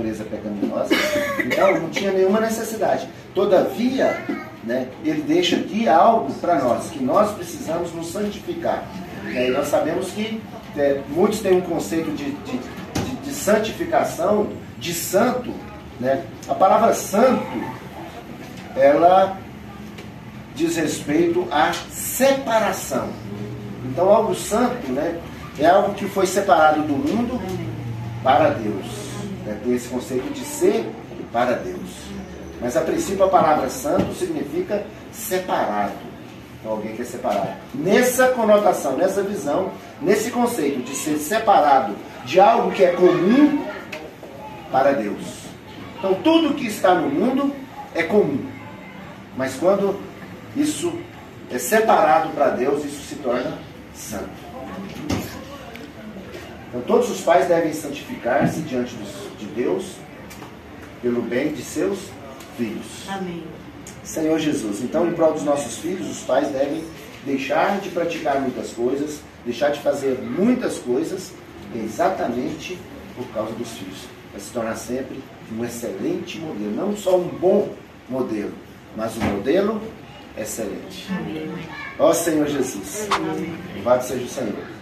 natureza pecaminosa, então não tinha nenhuma necessidade. Todavia, né, ele deixa aqui algo para nós, que nós precisamos nos santificar. E nós sabemos que muitos têm um conceito de santificação, de santo, né? A palavra santo, ela diz respeito à separação. Então, algo santo, né, é algo que foi separado do mundo para Deus. Né? Tem esse conceito de ser para Deus. Mas, a princípio, a palavra santo significa separado. Então, alguém que é separado. Nessa conotação, nessa visão, nesse conceito de ser separado de algo que é comum para Deus. Então, tudo que está no mundo é comum. Mas quando isso é separado para Deus, isso se torna santo. Então, todos os pais devem santificar-se diante de Deus pelo bem de seus filhos. Amém. Senhor Jesus, então, em prol dos nossos filhos, os pais devem deixar de praticar muitas coisas, deixar de fazer muitas coisas, exatamente por causa dos filhos. Vai se tornar sempre um excelente modelo, não só um bom modelo, mas um modelo excelente. Amém. Ó Senhor Jesus, Amém. louvado seja o Senhor.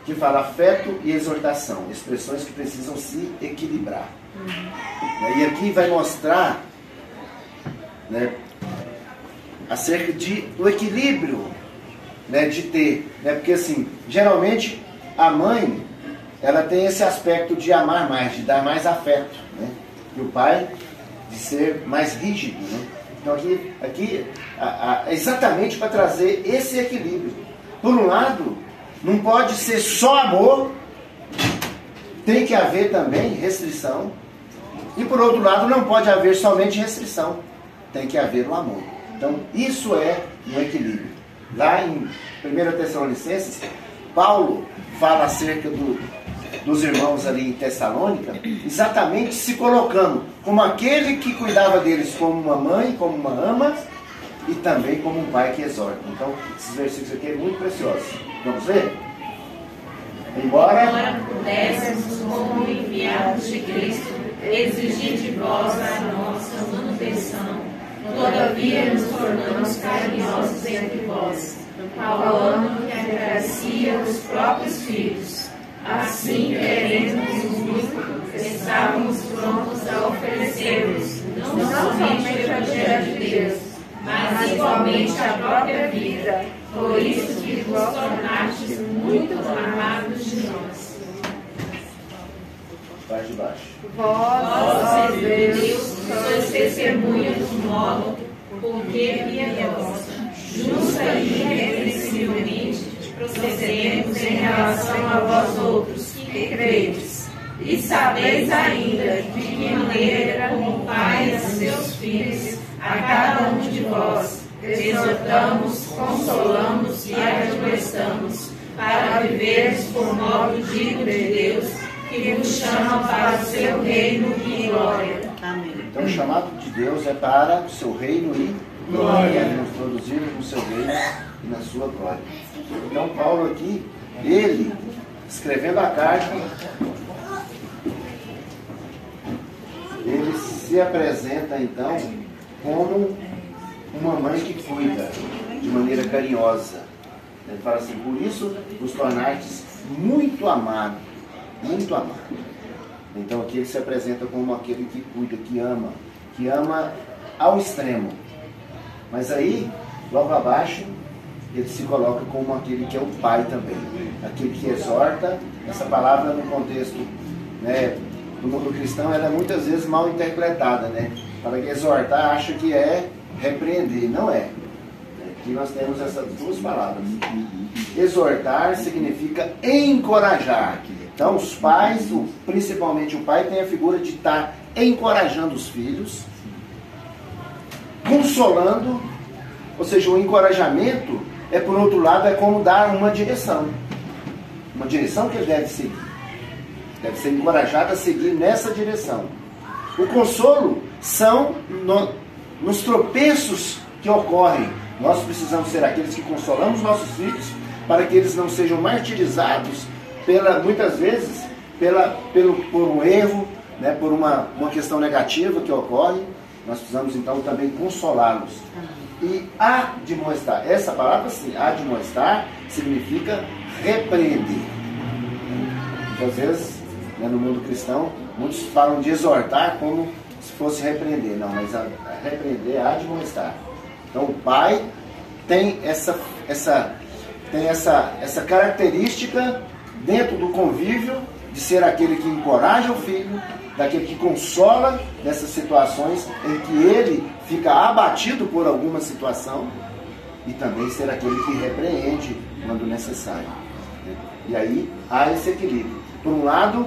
Que fala afeto e exortação, expressões que precisam se equilibrar. E aqui vai mostrar, né, acerca do equilíbrio, né, de ter, né, porque assim, geralmente a mãe, ela tem esse aspecto de amar mais, de dar mais afeto, né, e o pai de ser mais rígido, né? Então aqui exatamente para trazer esse equilíbrio. Por um lado, não pode ser só amor, tem que haver também restrição. E por outro lado, não pode haver somente restrição, tem que haver o amor. Então, isso é um equilíbrio. Lá em 1 Tessalonicenses, Paulo fala acerca dos irmãos ali em Tessalônica, exatamente se colocando como aquele que cuidava deles como uma mãe, como uma ama, e também como um pai que exorta. Então, esses versículos aqui é muito preciosos. Vamos ler? Embora pudéssemos, como enviados de Cristo, exigir de vós a nossa manutenção, todavia nos tornamos carinhosos entre vós, falando que acaricia os próprios filhos. Assim, querendo muito, estávamos prontos a oferecer-vos, não somente o Evangelho de Deus, mas igualmente a própria vida, por isso que vos tornastes muito amados de nós. Parte de baixo. Vós, Deus, sois testemunha do modo porque piedosa, justa e irrepreensivelmente procedemos em relação a vós outros que credes, e sabeis ainda de que maneira, como pai a seus filhos, a cada um de vós, exortamos, consolamos e admoestamos, para viveres por modo digno de Deus, que vos chama para o seu reino e glória. Amém. Então, o chamado de Deus é para o seu reino e glória, nos produzirmos no seu reino e na sua glória. Então, Paulo aqui, ele, escrevendo a carta, ele se apresenta, então, como uma mãe que cuida de maneira carinhosa. Ele fala assim: por isso vos tornastes muito amado, muito amado. Então aqui ele se apresenta como aquele que cuida, que ama ao extremo. Mas aí, logo abaixo, ele se coloca como aquele que é o pai também, aquele que exorta. Essa palavra no contexto, né, do mundo cristão, ela é muitas vezes mal interpretada, né? Para exortar, acha que é repreender, não é. Aqui nós temos essas duas palavras. Exortar significa encorajar. Então os pais, principalmente o pai, tem a figura de estar encorajando os filhos, consolando, ou seja, o encorajamento é, por outro lado, é como dar uma direção que ele deve seguir, deve ser encorajado a seguir nessa direção. O consolo são nos tropeços que ocorrem. Nós precisamos ser aqueles que consolamos nossos filhos para que eles não sejam martirizados muitas vezes por um erro, né, por uma questão negativa que ocorre. Nós precisamos então também consolá-los. E admoestar, essa palavra sim, admoestar, significa repreender. Muitas vezes, né, no mundo cristão, muitos falam de exortar como se fosse repreender. Não, mas repreender é admoestar. Então o pai tem essa característica dentro do convívio de ser aquele que encoraja o filho, daquele que consola nessas situações em que ele fica abatido por alguma situação, e também ser aquele que repreende quando necessário. E aí há esse equilíbrio. Por um lado,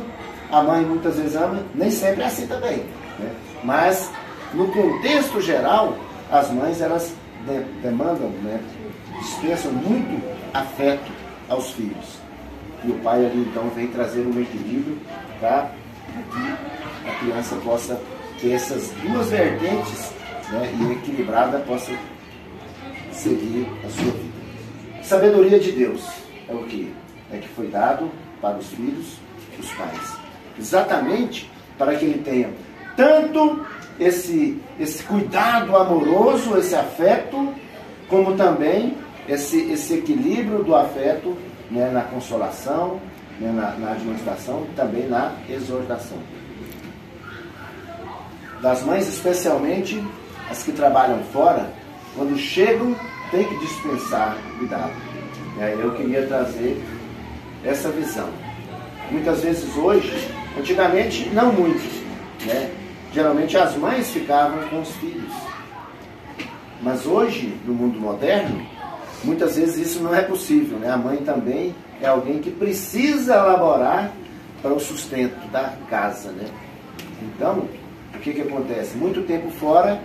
a mãe muitas vezes ama, nem sempre é assim também, né? Mas no contexto geral, as mães elas demandam, né, dispensam muito afeto aos filhos. E o pai ali então vem trazer um equilíbrio para que a criança possa ter essas duas vertentes, né, e equilibrada possa seguir a sua vida. Sabedoria de Deus é o que? É que foi dado para os filhos, os pais. Exatamente para que ele tenha tanto esse cuidado amoroso, esse afeto, como também esse equilíbrio do afeto, né, na consolação, né, na administração e também na exortação. Das mães, especialmente as que trabalham fora, quando chegam, tem que dispensar cuidado. E aí eu queria trazer essa visão. Muitas vezes hoje, antigamente não muito, né? Geralmente as mães ficavam com os filhos. Mas hoje, no mundo moderno, muitas vezes isso não é possível, né? A mãe também é alguém que precisa elaborar para o sustento da casa, né? Então, o que acontece? Muito tempo fora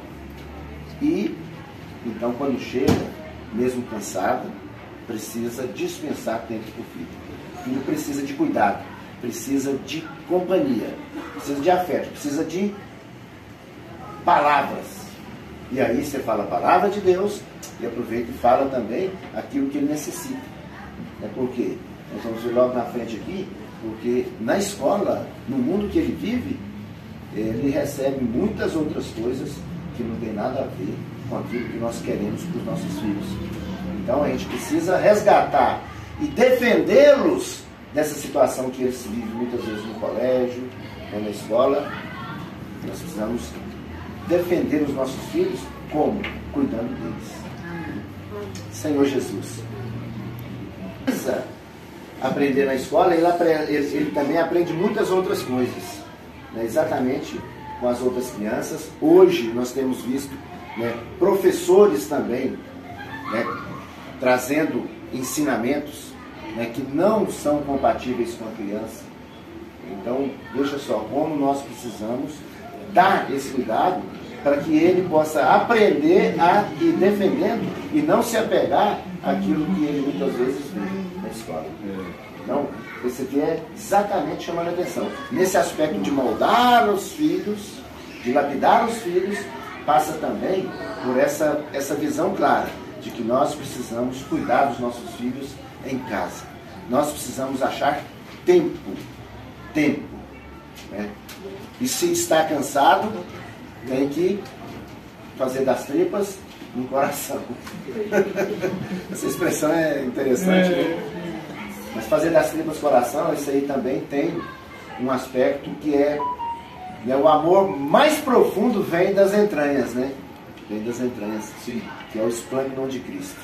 e, então, quando chega, mesmo cansada, precisa dispensar tempo para o filho. O filho precisa de cuidado, precisa de companhia, precisa de afeto, precisa de palavras. E aí você fala a palavra de Deus e aproveita e fala também aquilo que ele necessita. Por quê? Nós vamos ver logo na frente aqui, porque na escola, no mundo que ele vive, ele recebe muitas outras coisas que não tem nada a ver com aquilo que nós queremos para os nossos filhos. Então a gente precisa resgatar e defendê-los dessa situação que eles vivem muitas vezes no colégio, na escola. Nós precisamos defender os nossos filhos como? Cuidando deles. Senhor Jesus. Precisa aprender na escola, ele também aprende muitas outras coisas, né? Exatamente com as outras crianças. Hoje nós temos visto, né, professores também, né, trazendo ensinamentos, né, que não são compatíveis com a criança. Então, veja só como nós precisamos dar esse cuidado para que ele possa aprender a ir defendendo e não se apegar àquilo que ele muitas vezes vê na escola. Então, esse aqui é exatamente chamando a atenção. Nesse aspecto de moldar os filhos, de lapidar os filhos, passa também por essa visão clara de que nós precisamos cuidar dos nossos filhos em casa. Nós precisamos achar tempo, né? E se está cansado, tem que fazer das tripas um coração. Essa expressão é interessante, né? Mas fazer das tripas coração, isso aí também tem um aspecto que é, né, o amor mais profundo vem das entranhas, né? Vem das entranhas, sim, que é o esplêndido de Cristo.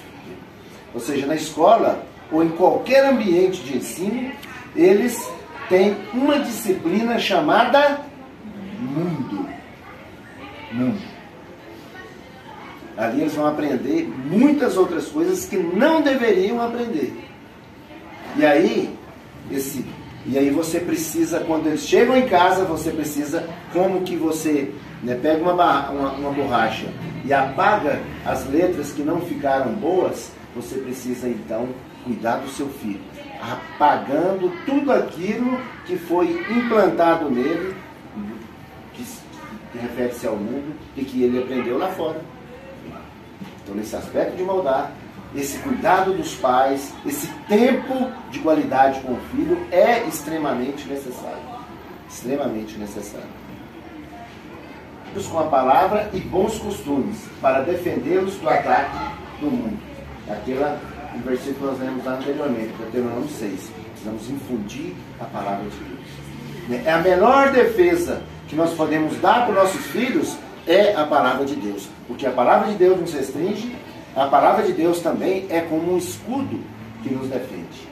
Ou seja, na escola ou em qualquer ambiente de ensino, eles têm uma disciplina chamada mundo. Ali eles vão aprender muitas outras coisas que não deveriam aprender. E aí você precisa, quando eles chegam em casa, você precisa, como que você, né, pega uma borracha e apaga as letras que não ficaram boas, você precisa então cuidar do seu filho, apagando tudo aquilo que foi implantado nele, que refere-se ao mundo e que ele aprendeu lá fora. Então, nesse aspecto de moldar, esse cuidado dos pais, esse tempo de qualidade com o filho é extremamente necessário. Extremamente necessário. Com a palavra e bons costumes, para defendê-los do ataque do mundo. O versículo que nós lemos lá anteriormente, Deuteronômio 6. Precisamos infundir a palavra de Deus. É a melhor defesa que nós podemos dar para os nossos filhos é a palavra de Deus. Porque a palavra de Deus nos restringe, a palavra de Deus também é como um escudo que nos defende.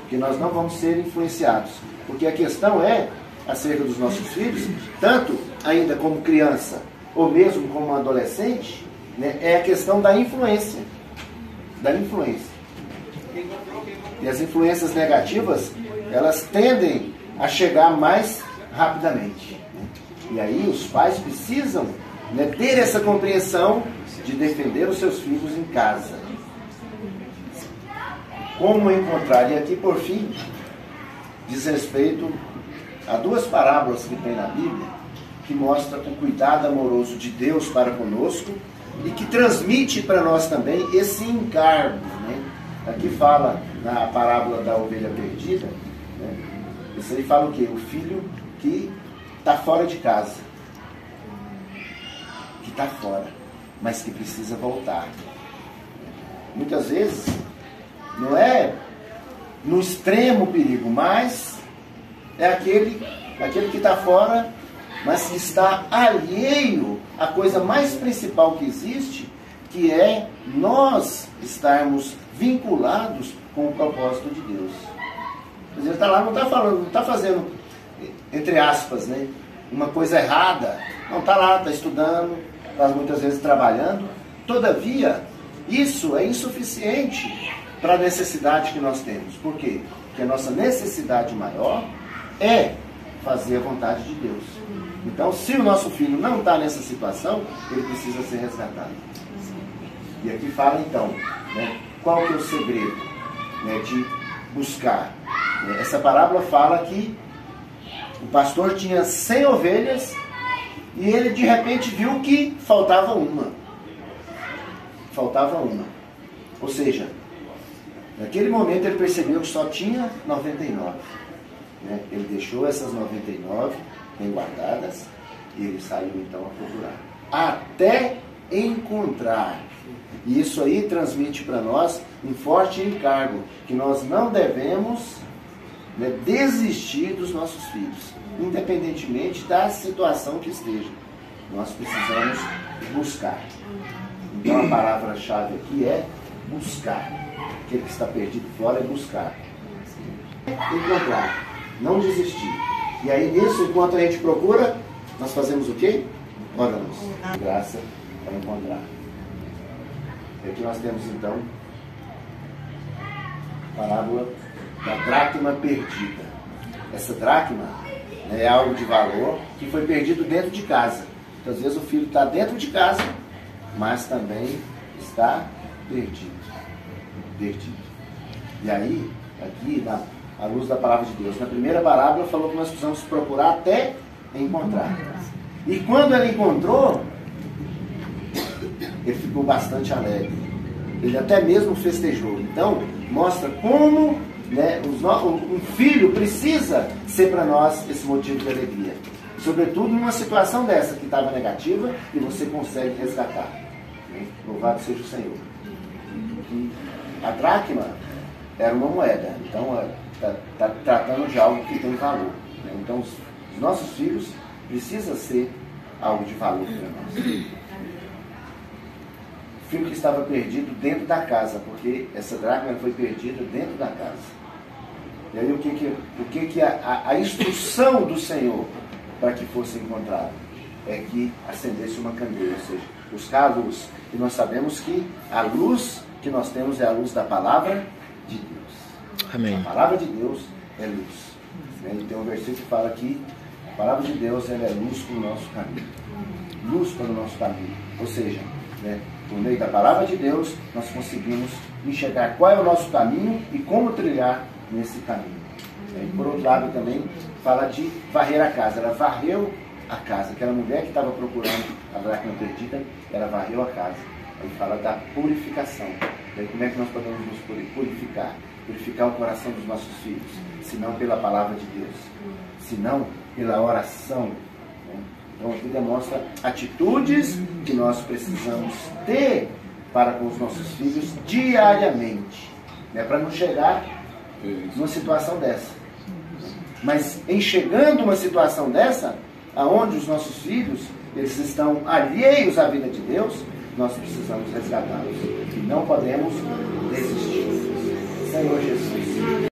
Porque nós não vamos ser influenciados. Porque a questão é, acerca dos nossos filhos, tanto ainda como criança, ou mesmo como adolescente, né, é a questão da influência. Da influência. E as influências negativas, elas tendem a chegar mais rapidamente. Né? E aí os pais precisam, né, ter essa compreensão de defender os seus filhos em casa. Como encontrar? E aqui, por fim, diz respeito a duas parábolas que tem na Bíblia, que mostra o cuidado amoroso de Deus para conosco e que transmite para nós também esse encargo. Né? Aqui fala na parábola da ovelha perdida, né? Isso aí fala o quê? O filho que está fora de casa, que está fora, mas que precisa voltar. Muitas vezes não é no extremo perigo, mas é aquele que está fora, mas que está alheio à coisa mais principal que existe, que é nós estarmos vinculados com o propósito de Deus. Ele está lá, não está falando, não está fazendo, entre aspas, né, uma coisa errada. Não, está lá, está estudando, está muitas vezes trabalhando. Todavia, isso é insuficiente para a necessidade que nós temos. Por quê? Porque a nossa necessidade maior é fazer a vontade de Deus. Então, se o nosso filho não está nessa situação, ele precisa ser resgatado. E aqui fala então, né, qual que é o segredo, né, de buscar. Essa parábola fala que o pastor tinha 100 ovelhas e ele de repente viu que faltava uma. Faltava uma. Ou seja, naquele momento ele percebeu que só tinha 99. Né? Ele deixou essas 99 bem guardadas e ele saiu então a procurar. Até encontrar. E isso aí transmite para nós um forte encargo, que nós não devemos, né, desistir dos nossos filhos, independentemente da situação que esteja. Nós precisamos buscar. Então a palavra-chave aqui é buscar. Aquele que está perdido fora é buscar. Encontrar. Não desistir. E aí nisso, enquanto a gente procura, nós fazemos o quê? Oramos. Graça para encontrar. E aqui nós temos então a parábola da dracma perdida. Essa dracma, né, é algo de valor que foi perdido dentro de casa. Então, às vezes o filho está dentro de casa, mas também está perdido. Perdido. E aí, aqui, à luz da palavra de Deus, na primeira parábola falou que nós precisamos procurar até encontrar. E quando ele encontrou, ele ficou bastante alegre. Ele até mesmo festejou. Então, mostra como, né, um filho precisa ser para nós esse motivo de alegria. Sobretudo numa situação dessa que estava negativa e você consegue resgatar. Né? Louvado seja o Senhor. E a dracma era uma moeda. Então, está tratando de algo que tem valor. Né? Então, os nossos filhos precisam ser algo de valor para nós. O filho que estava perdido dentro da casa, porque essa dracma foi perdida dentro da casa. E aí o que a instrução do Senhor para que fosse encontrado é que acendesse uma candeia, ou seja, buscar a luz. E nós sabemos que a luz que nós temos é a luz da palavra de Deus. Amém. A palavra de Deus é luz. E tem um versículo que fala que a palavra de Deus ela é luz para o nosso caminho. Luz para o nosso caminho. Ou seja, né, por meio da palavra de Deus, nós conseguimos enxergar qual é o nosso caminho e como trilhar nesse caminho. E por outro lado também fala de varrer a casa. Ela varreu a casa. Aquela mulher que estava procurando a dracma perdida, ela varreu a casa. Aí fala da purificação. E aí, como é que nós podemos nos purificar? Purificar o coração dos nossos filhos, se não pela palavra de Deus, se não pela oração. Né? Então aqui demonstra atitudes que nós precisamos ter para com os nossos filhos diariamente, né? Para não chegar numa situação dessa. Mas em chegando uma situação dessa, aonde os nossos filhos eles estão alheios à vida de Deus, nós precisamos resgatá-los e não podemos desistir. Senhor Jesus.